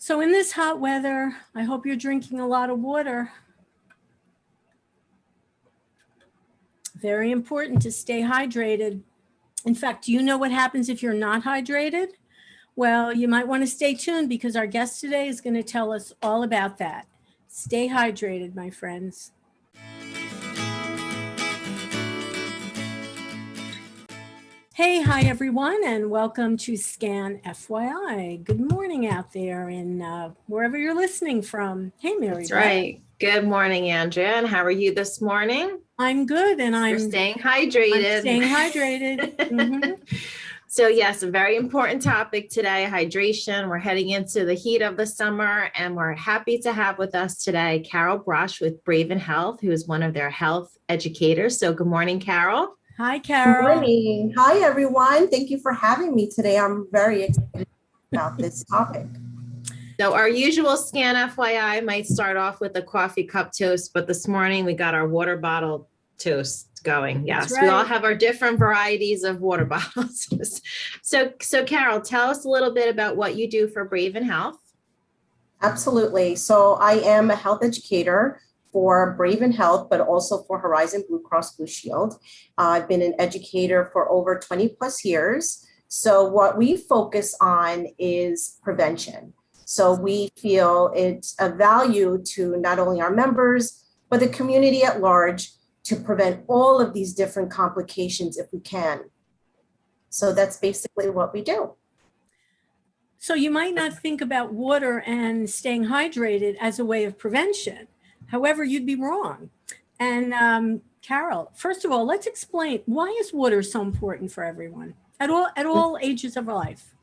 So in this hot weather, I hope you're drinking a lot of water. Very important to stay hydrated. In fact, do you know what happens if you're not hydrated? Well, you might want to stay tuned because our guest today is going to tell us all about that. Stay hydrated, my friends. Hey, hi everyone, and welcome to Scan FYI. Good morning out there in wherever you're listening from. Hey, Mary. That's right. Good morning, Andrea. And how are you this morning? I'm good, and You're staying hydrated. I'm staying hydrated. Mm-hmm. So yes, a very important topic today, hydration. We're heading into the heat of the summer, and we're happy to have with us today Carol Brush with Braven Health, who is one of their health educators. So good morning, Carol. Hi, Carol. Good morning. Hi, everyone. Thank you for having me today. I'm very excited about this topic. So our usual Scan FYI might start off with a coffee cup toast, but this morning we got our water bottle toast going. Yes, right. We all have our different varieties of water bottles. So Carol, tell us a little bit about what you do for Braven Health. Absolutely. So I am a health educator for Braven Health, but also for Horizon Blue Cross Blue Shield. I've been an educator for over 20 plus years. So what we focus on is prevention. So we feel it's a value to not only our members, but the community at large to prevent all of these different complications if we can. So that's basically what we do. So you might not think about water and staying hydrated as a way of prevention. However, you'd be wrong. And Carol, first of all, let's explain, why is water so important for everyone at all ages of life?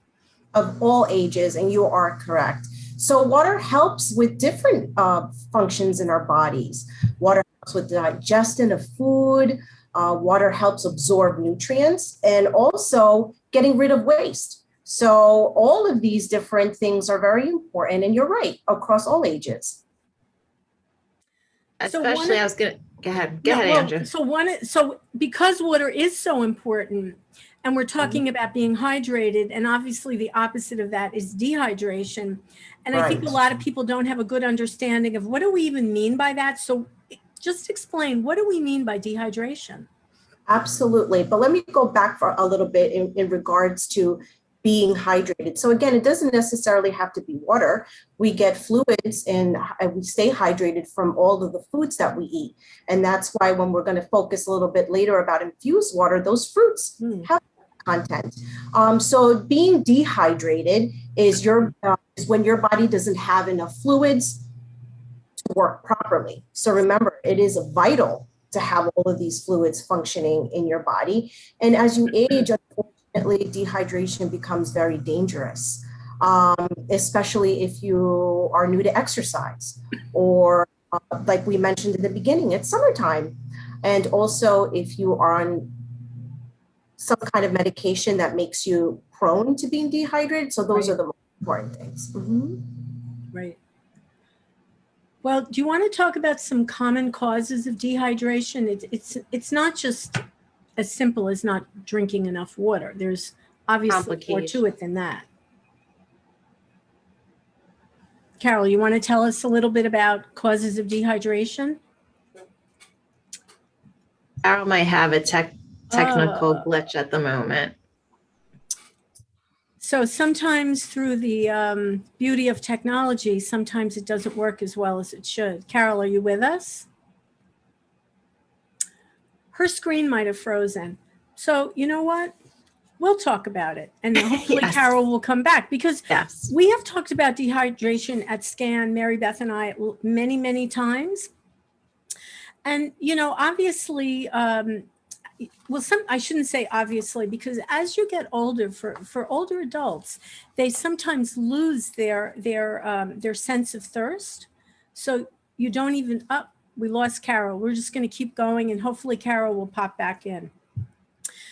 Of all ages, and you are correct. So water helps with different functions in our bodies. Water helps with digestion of food. Water helps absorb nutrients and also getting rid of waste. So all of these different things are very important, and you're right, across all ages. Especially, I was gonna go ahead, Andrea. So because water is so important, and we're talking about being hydrated, and obviously the opposite of that is dehydration. And I think a lot of people don't have a good understanding of what do we even mean by that. So just explain, what do we mean by dehydration? Absolutely. But let me go back for a little bit in regards to being hydrated. So again, it doesn't necessarily have to be water. We get fluids and we stay hydrated from all of the foods that we eat. And that's why when we're going to focus a little bit later about infused water, those fruits have content. So being dehydrated is when your body doesn't have enough fluids to work properly. So remember, it is vital to have all of these fluids functioning in your body. And as you age, unfortunately, dehydration becomes very dangerous, especially if you are new to exercise or like we mentioned in the beginning, it's summertime. And also if you are on some kind of medication that makes you prone to being dehydrated. So those are the most important things. Mm-hmm. Right. Well, do you want to talk about some common causes of dehydration? It's not just as simple as not drinking enough water. There's obviously more to it than that. Carol, you want to tell us a little bit about causes of dehydration? Carol might have a technical glitch at the moment. So sometimes through the beauty of technology, sometimes it doesn't work as well as it should. Carol, are you with us? Her screen might have frozen. So you know what? We'll talk about it. And hopefully yes. Carol will come back because yes. We have talked about dehydration at SCAN, Mary Beth and I, many, many times. And, you know, obviously, I shouldn't say obviously, because as you get older, for older adults, they sometimes lose their sense of thirst. So you don't even, we lost Carol. We're just going to keep going and hopefully Carol will pop back in.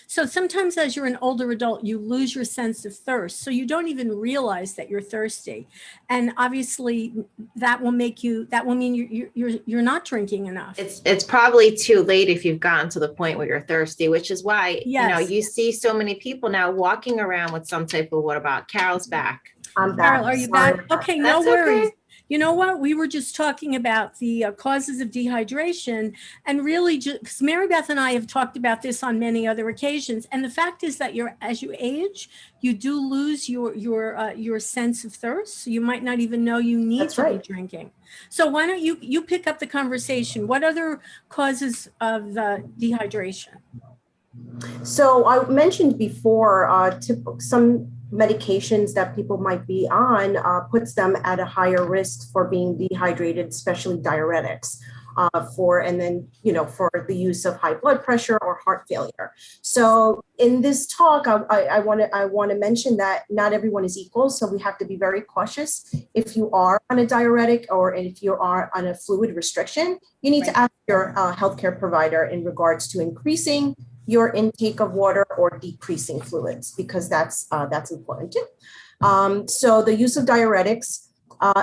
So sometimes as you're an older adult, you lose your sense of thirst. So you don't even realize that you're thirsty. And obviously that will mean you're not drinking enough. It's probably too late if you've gotten to the point where you're thirsty, which is why, yes. You know, you see so many people now walking around with some type of water bottle. Carol's back. I'm back. Carol, are you Sorry. back? Okay, no That's worries. okay. You know what? We were just talking about the causes of dehydration, and really, because Mary Beth and I have talked about this on many other occasions. And the fact is that as you age, you do lose your sense of thirst. So you might not even know you need That's to right. be drinking. So why don't you pick up the conversation? What other causes of dehydration? So I mentioned before, some medications that people might be on puts them at a higher risk for being dehydrated, especially diuretics. For the use of high blood pressure or heart failure. So in this talk, I want to mention that not everyone is equal, so we have to be very cautious. If you are on a diuretic or if you are on a fluid restriction, you need to ask your healthcare provider in regards to increasing your intake of water or decreasing fluids, because that's important too. So the use of diuretics,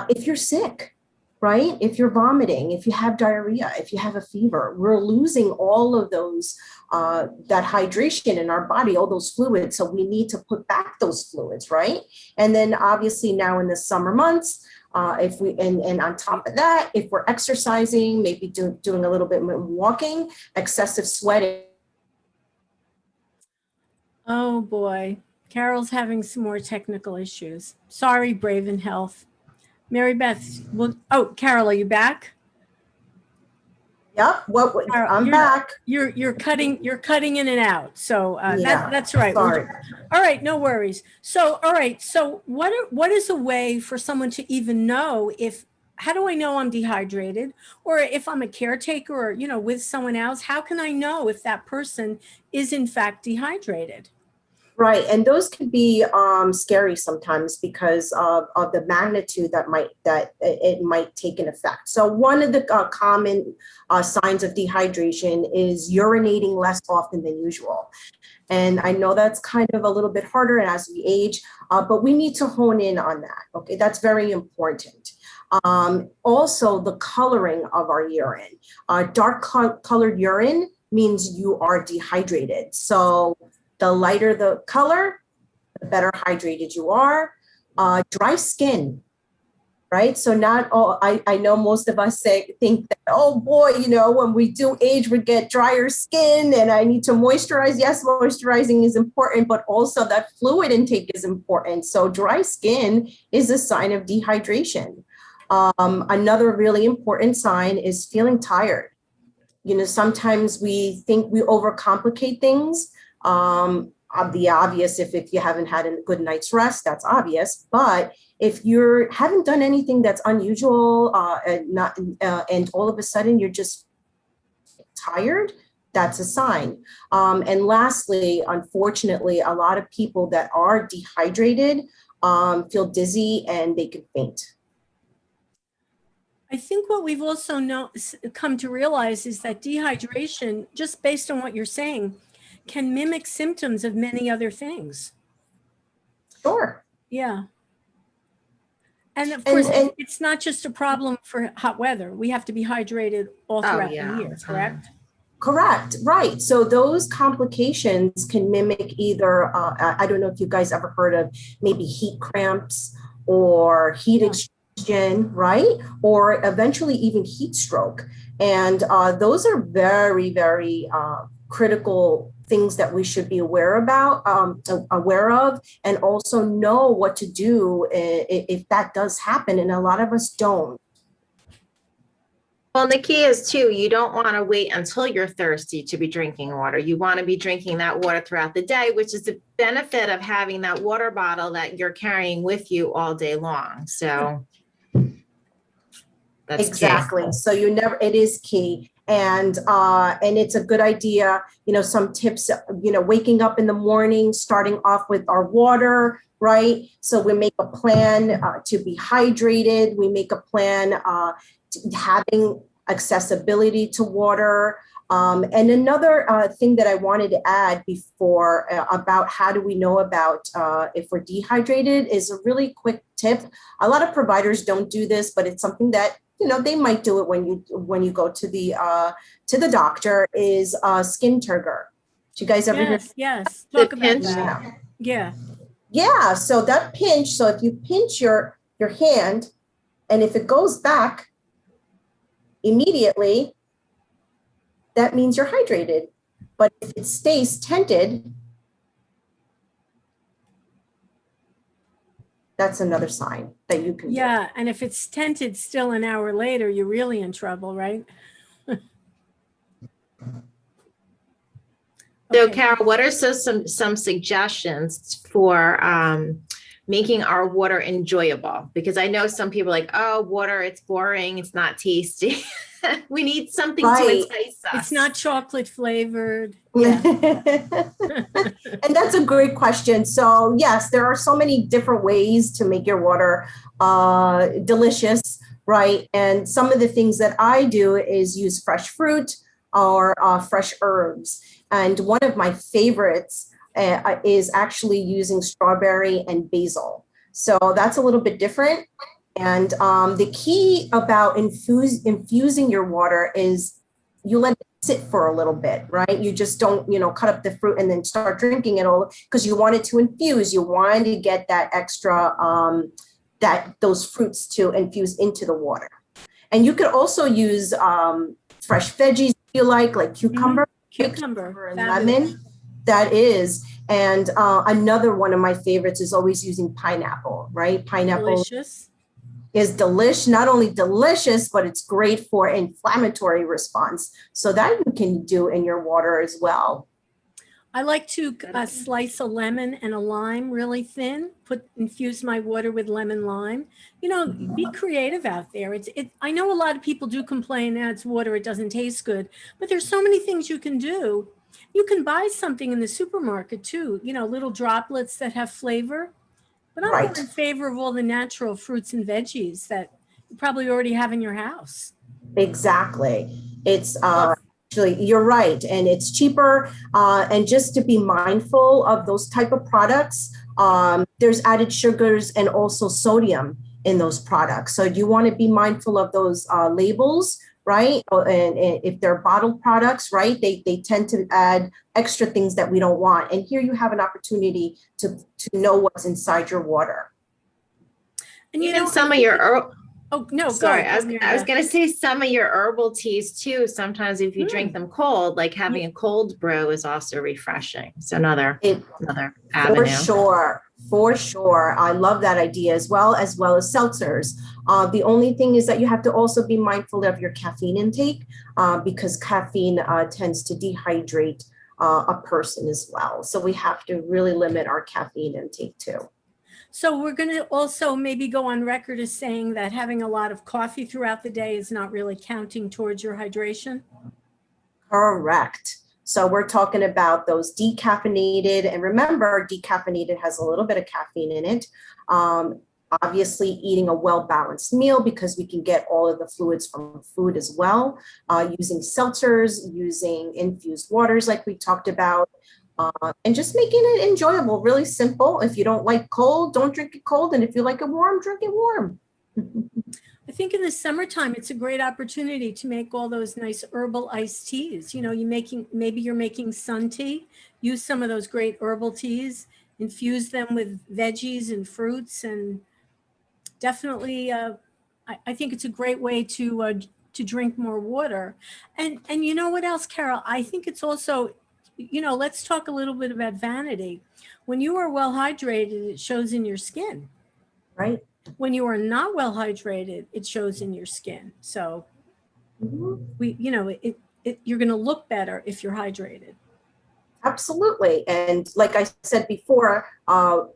if you're sick, right? If you're vomiting, if you have diarrhea, if you have a fever, we're losing all of those, that hydration in our body, all those fluids. So we need to put back those fluids, right? And then obviously now in the summer months, and on top of that, if we're exercising, maybe doing a little bit more walking, excessive sweating. Oh boy, Carol's having some more technical issues. Sorry, Braven Health. Mary Beth, Carol, are you back? Yep. Carol, I'm back. You're cutting in and out. So that's right. Sorry. All right, no worries. So all right. So what is a way for someone to even know how do I know I'm dehydrated, or if I'm a caretaker or with someone else, how can I know if that person is in fact dehydrated? Right, and those can be scary sometimes because of the magnitude that it might take an effect. So one of the common signs of dehydration is urinating less often than usual. And I know that's kind of a little bit harder as we age, but we need to hone in on that. Okay, that's very important. Also, the coloring of our urine. Dark colored urine means you are dehydrated. So the lighter the color, the better hydrated you are. Dry skin, right? So not all, I know most of us think that, oh boy, when we do age, we get drier skin and I need to moisturize. Yes, moisturizing is important, but also that fluid intake is important. So dry skin is a sign of dehydration. Another really important sign is feeling tired. Sometimes we think we overcomplicate things. The obvious, if you haven't had a good night's rest, that's obvious. But if you haven't done anything that's unusual, and all of a sudden you're just tired, that's a sign. And lastly, unfortunately, a lot of people that are dehydrated feel dizzy and they can faint. I think what we've also come to realize is that dehydration, just based on what you're saying, can mimic symptoms of many other things. Sure. Yeah. And of course, it's not just a problem for hot weather. We have to be hydrated all throughout the year, correct? Correct. Right. So those complications can mimic either, I don't know if you guys ever heard of maybe heat cramps or heat exhaustion, right? Or eventually even heat stroke. And those are very, very critical things that we should be aware of, and also know what to do if that does happen. And a lot of us don't. Well, and the key is too, you don't want to wait until you're thirsty to be drinking water. You want to be drinking that water throughout the day, which is the benefit of having that water bottle that you're carrying with you all day long. So that's exactly key. So it is key. And it's a good idea, some tips, waking up in the morning, starting off with our water, right? So we make a plan to be hydrated. We make a plan having accessibility to water. And another thing that I wanted to add before about how do we know about if we're dehydrated is a really quick tip. A lot of providers don't do this, but it's something that they might do it when you go to the doctor, is skin turgor. Do you guys ever hear? Yes. Talk about that. Yeah, so that pinch, so if you pinch your hand, and if it goes back immediately, that means you're hydrated. But if it stays tented, that's another sign that you can do. Yeah, and if it's tented still an hour later, you're really in trouble, right? So, Okay. Carol, what are some suggestions for making our water enjoyable? Because I know some people are like, oh, water, it's boring, it's not tasty. We need something to entice us. It's not chocolate flavored. Yeah. And that's a great question. So yes, there are so many different ways to make your water delicious, right? And some of the things that I do is use fresh fruit or fresh herbs. And one of my favorites is actually using strawberry and basil. So that's a little bit different. And the key about infusing your water is you let it sit for a little bit, right? You just don't, cut up the fruit and then start drinking it all because you want it to infuse. You want to get that extra, those fruits to infuse into the water. And you could also use fresh veggies if you like cucumber. Cucumber and lemon. That is. And another one of my favorites is always using pineapple, right? Pineapple. Delicious. Is not only delicious, but it's great for inflammatory response. So that you can do in your water as well. I like to slice a lemon and a lime really thin, infuse my water with lemon lime. Be creative out there. I know a lot of people do complain that it's water, it doesn't taste good, but there's so many things you can do. You can buy something in the supermarket too, little droplets that have flavor. But I'm more in favor of all the natural fruits and veggies that you probably already have in your house. Exactly. It's actually, you're right. And it's cheaper. And just to be mindful of those type of products, there's added sugars and also sodium in those products. So you want to be mindful of those labels, right? And if they're bottled products, right, they tend to add extra things that we don't want. And here you have an opportunity to know what's inside your water. And some of your sorry, I was going to say some of your herbal teas too. Sometimes if you drink them cold, like having a cold brew is also refreshing. So another avenue. For sure. I love that idea as well as seltzers. The only thing is that you have to also be mindful of your caffeine intake because caffeine tends to dehydrate a person as well. So we have to really limit our caffeine intake too. So we're going to also maybe go on record as saying that having a lot of coffee throughout the day is not really counting towards your hydration? Correct. So we're talking about those decaffeinated, and remember, decaffeinated has a little bit of caffeine in it. Obviously, eating a well-balanced meal because we can get all of the fluids from food as well. Using seltzers, using infused waters like we talked about. And just making it enjoyable, really simple. If you don't like cold, don't drink it cold. And if you like it warm, drink it warm. I think in the summertime, it's a great opportunity to make all those nice herbal iced teas. Maybe you're making sun tea, use some of those great herbal teas, infuse them with veggies and fruits. And definitely, I think it's a great way to drink more water. And you know what else, Carol? I think it's also, let's talk a little bit about Vanity. When you are well hydrated, it shows in your skin. Right. When you are not well hydrated, it shows in your skin. So you're going to look better if you're hydrated. Absolutely. And like I said before,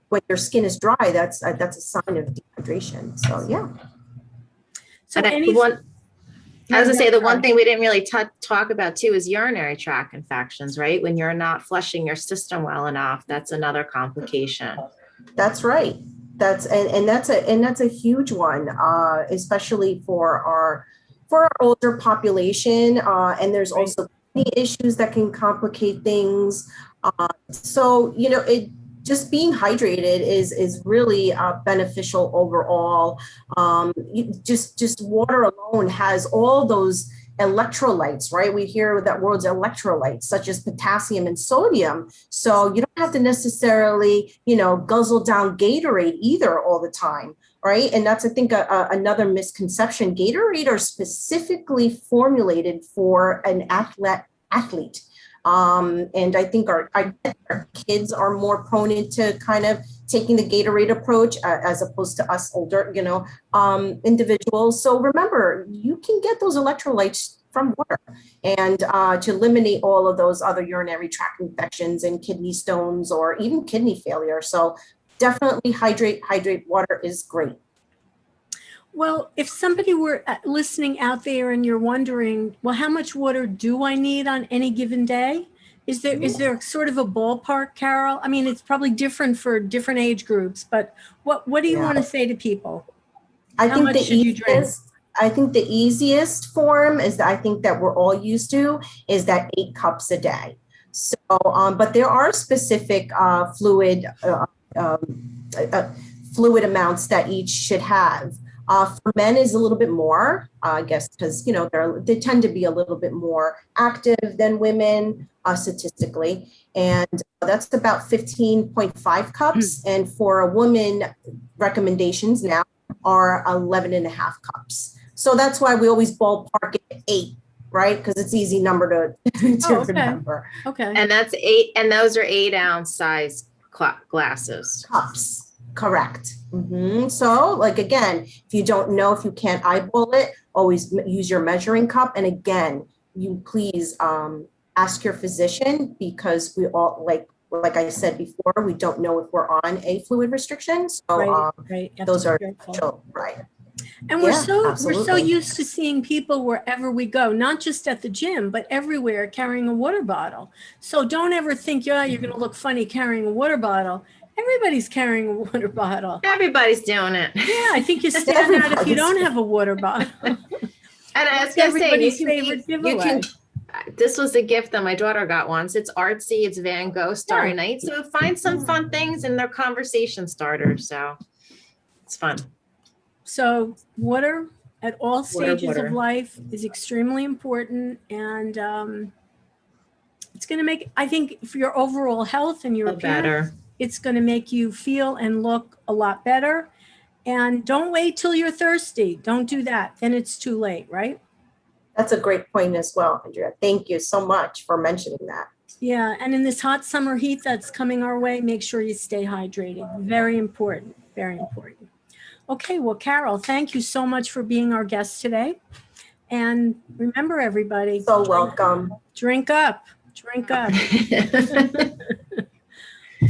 when your skin is dry, that's a sign of dehydration. So, yeah. So I was going to say, the one thing we didn't really talk about too is urinary tract infections, right? When you're not flushing your system well enough, that's another complication. That's right. That's a huge one, especially for our older population. And there's also many issues that can complicate things. So just being hydrated is really beneficial overall. Just water alone has all those electrolytes, right? We hear that words electrolytes, such as potassium and sodium. So you don't have to necessarily, guzzle down Gatorade either all the time, right? And that's, I think, another misconception. Gatorade are specifically formulated for an athlete. And I think our kids are more prone to kind of taking the Gatorade approach as opposed to us older, individuals. So remember, you can get those electrolytes from water, and to eliminate all of those other urinary tract infections and kidney stones or even kidney failure. So definitely hydrate. Water is great. Well, if somebody were listening out there and you're wondering, well, how much water do I need on any given day? Is there sort of a ballpark, Carol? I mean, it's probably different for different age groups, but what do you want to say to people? How much should you drink? I think the easiest form is that I think that we're all used to is that 8 cups a day. So, but there are specific fluid amounts that each should have. For men is a little bit more, I guess, because, they tend to be a little bit more active than women statistically. And that's about 15.5 cups. And for a woman, recommendations now are 11.5 cups. So that's why we always ballpark it at 8, right? Because it's easy number to remember. Okay. And that's 8, and those are 8-ounce size glasses. Cups. Correct. Mm-hmm. So, like, again, if you don't know, if you can't eyeball it, always use your measuring cup. And again, you please ask your physician, because we all, like I said before, we don't know if we're on a fluid restriction. So right. Those are right. And we're so used to seeing people wherever we go, not just at the gym, but everywhere, carrying a water bottle. So don't ever think, you're going to look funny carrying a water bottle. Everybody's carrying a water bottle. Everybody's doing it. Yeah, I think you stand out if you don't have a water bottle. And I was going to say, everybody's favorite giveaway. This was a gift that my daughter got once. It's artsy. It's Van Gogh Starry Night. So find some fun things, and they're conversation starters. So it's fun. So water at all stages of life is extremely important. And it's going to make, I think, for your overall health and your appearance, it's going to make you feel and look a lot better. And don't wait till you're thirsty. Don't do that. Then it's too late, right? That's a great point as well, Andrea. Thank you so much for mentioning that. Yeah. And in this hot summer heat that's coming our way, make sure you stay hydrated. Very important. Very important. Okay. Well, Carol, thank you so much for being our guest today. And remember, everybody. So welcome. Drink up. Drink up.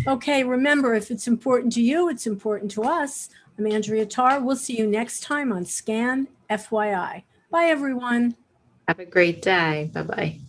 Okay, remember, if it's important to you, it's important to us. I'm Andrea Tarr. We'll see you next time on Scan FYI. Bye, everyone. Have a great day. Bye-bye.